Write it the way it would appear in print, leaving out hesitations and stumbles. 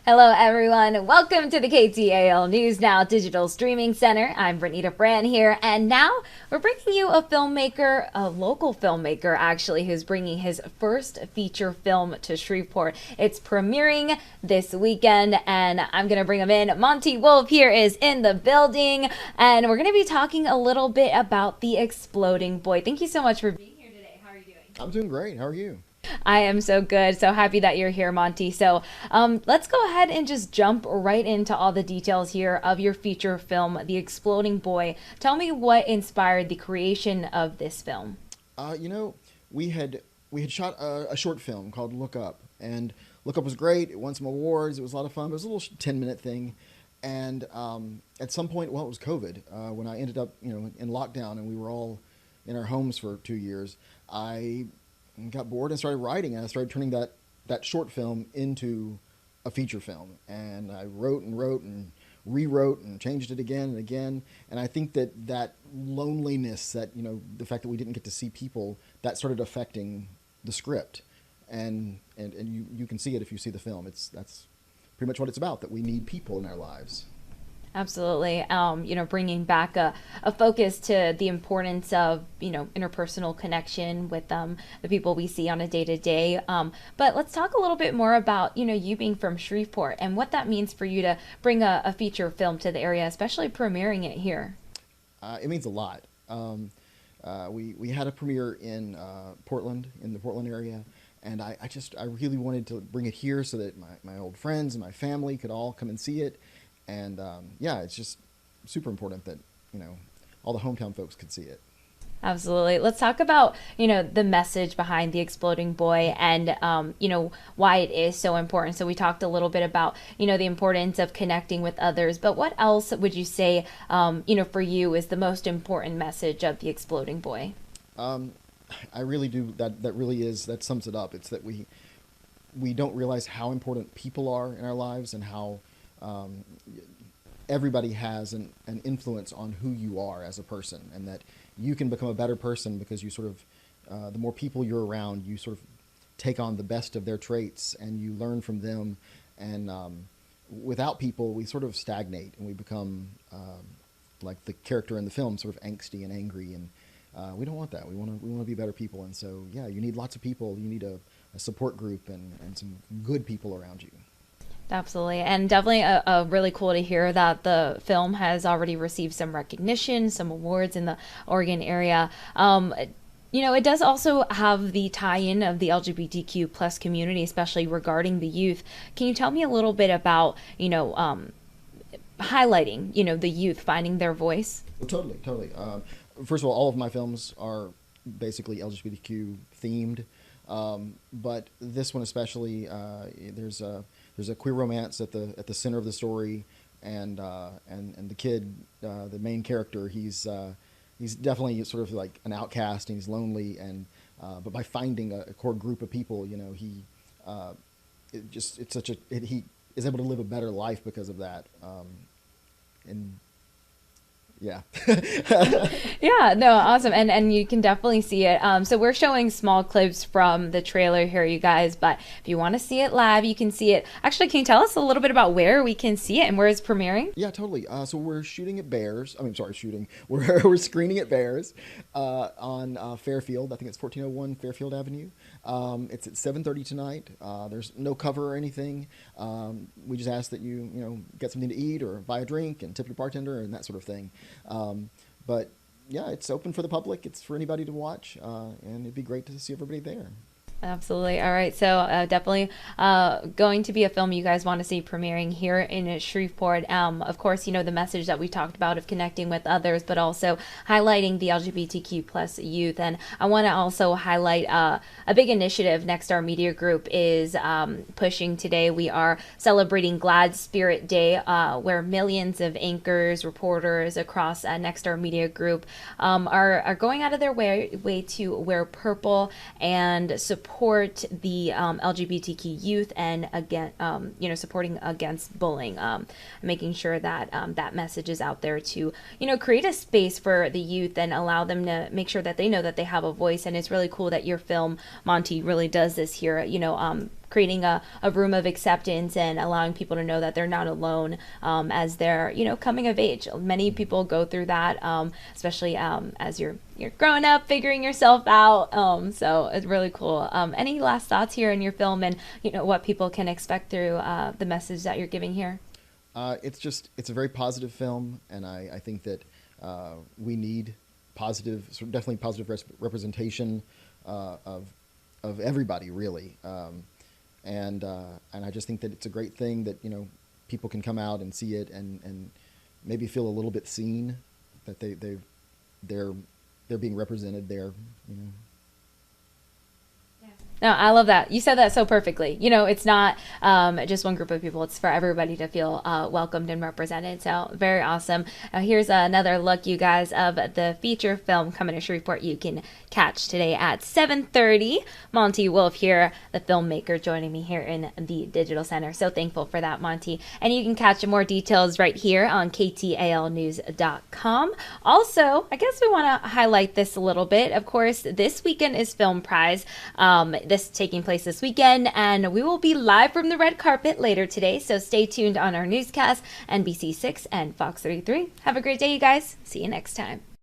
Hello, everyone. Welcome to the KTAL News Now Digital Streaming Center. I'm Bernita Brand here, and now we're bringing you a filmmaker, a local filmmaker actually, who's bringing his first feature film to Shreveport. It's premiering this weekend, and I'm going to bring him in. Monty Wolf here is in the building, and we're going to be talking a little bit about The Exploding Boy. Thank you so much for being here today. How are you doing? I'm doing great. How are you? I am so good. So happy that you're here, Monty. So let's go ahead and just jump right into all the details here of your feature film, The Exploding Boy. Tell me what inspired the creation of this film. We had shot a short film called Look Up, and Look Up was great. It won some awards. It was a lot of fun. It was a little 10-minute thing, and at some point, well, it was COVID when I ended up, in lockdown, and we were all in our homes for 2 years. I got bored and started writing, and I started turning that short film into a feature film. And I wrote and rewrote and changed it again and again. And I think that loneliness, that the fact that we didn't get to see people, that started affecting the script. And you can see it if you see the film. That's pretty much what it's about, that we need people in our lives. Absolutely. Bringing back a focus to the importance of, interpersonal connection with the people we see on a day-to-day. But let's talk a little bit more about, you being from Shreveport and what that means for you to bring a feature film to the area, especially premiering it here. It means a lot. We had a premiere in Portland, in the Portland area, and I really wanted to bring it here so that my old friends and my family could all come and see it. And it's just super important that all the hometown folks could see it. Absolutely. Let's talk about the message behind The Exploding Boy and why it is so important. So we talked a little bit about the importance of connecting with others, but what else would you say for you is the most important message of The Exploding Boy? I really do. That sums it up. It's that we don't realize how important people are in our lives, and how everybody has an influence on who you are as a person, and that you can become a better person because you sort of, the more people you're around, you sort of take on the best of their traits and you learn from them. And without people, we sort of stagnate and we become like the character in the film, sort of angsty and angry. And we don't want that. We want to be better people. And so, you need lots of people. You need a support group and some good people around you. Absolutely. And definitely a really cool to hear that the film has already received some recognition, some awards in the Oregon area. It does also have the tie-in of the LGBTQ plus community, especially regarding the youth. Can you tell me a little bit about, highlighting, the youth finding their voice? Well, totally. First of all of my films are basically LGBTQ themed. But this one especially, there's a queer romance at the center of the story, and the kid, the main character, he's definitely sort of like an outcast, and he's lonely, and but by finding a core group of people, he is able to live a better life because of that, and yeah. Yeah, no, awesome. And you can definitely see it. So we're showing small clips from the trailer here, you guys, but if you want to see it live, you can see it. Actually, can you tell us a little bit about where we can see it and where it's premiering? Yeah, totally. So we're shooting at Bears. We're screening at Bears on Fairfield. I think it's 1401 Fairfield Avenue. It's at 7:30 tonight. There's no cover or anything. We just ask that you get something to eat or buy a drink and tip your bartender and that sort of thing. But yeah, it's open for the public. It's for anybody to watch, and it'd be great to see everybody there. Absolutely. All right. So definitely going to be a film you guys want to see premiering here in Shreveport. Of course, the message that we talked about of connecting with others, but also highlighting the LGBTQ plus youth. And I want to also highlight a big initiative Nexstar Media Group is pushing today. We are celebrating Glad Spirit Day, where millions of anchors, reporters across Nexstar Media Group are going out of their way to wear purple and support the LGBTQ youth, and again, supporting against bullying, making sure that that message is out there to, create a space for the youth and allow them to make sure that they know that they have a voice. And it's really cool that your film, Monty, really does this here, creating a room of acceptance and allowing people to know that they're not alone as they're, coming of age. Many people go through that, especially as you're growing up, figuring yourself out. So it's really cool. Any last thoughts here in your film, and what people can expect through the message that you're giving here? It's a very positive film, and I think that we need definitely positive representation of everybody, really. And I just think that it's a great thing that people can come out and see it and maybe feel a little bit seen, that they're being represented there. No, I love that. You said that so perfectly. It's not just one group of people. It's for everybody to feel welcomed and represented. So very awesome. Here's another look, you guys, of the feature film coming to Shreveport. You can catch today at 7:30. Monty Wolf here, the filmmaker, joining me here in the Digital Center. So thankful for that, Monty. And you can catch more details right here on ktalnews.com. Also, I guess we want to highlight this a little bit. Of course, this weekend is Film Prize. This taking place this weekend, and we will be live from the red carpet later today, so stay tuned on our newscast, NBC6 and Fox 33. Have a great day, you guys. See you next time.